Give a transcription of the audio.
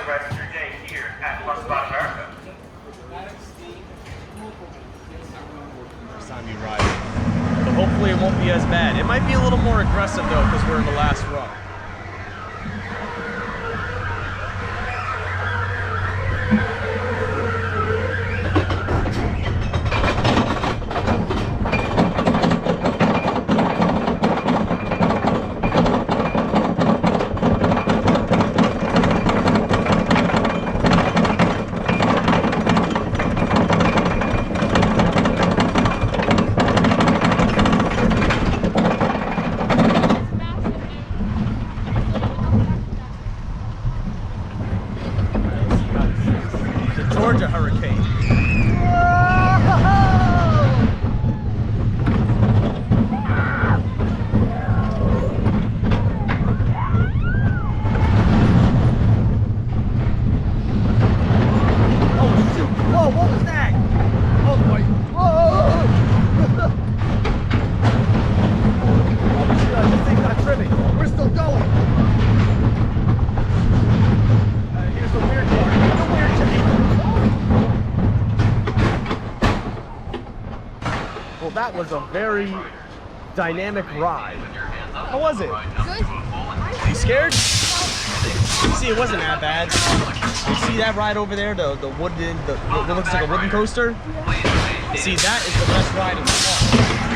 the rest of your day here at Plus Spot America. First time you ride it. But hopefully it won't be as bad. It might be a little more aggressive though because we're in the last rung. Georgia hurricane. Oh shoot! Whoa! What was that? Oh boy! Whoa! Oh, this thing's not trimming. We're still going. Here's the weird part. The weird change. Well, that was a very dynamic ride. How was it? Good. You scared? See, it wasn't that bad. You see that ride over there, the wooden, what looks like a wooden coaster? See, that is the best ride in the park.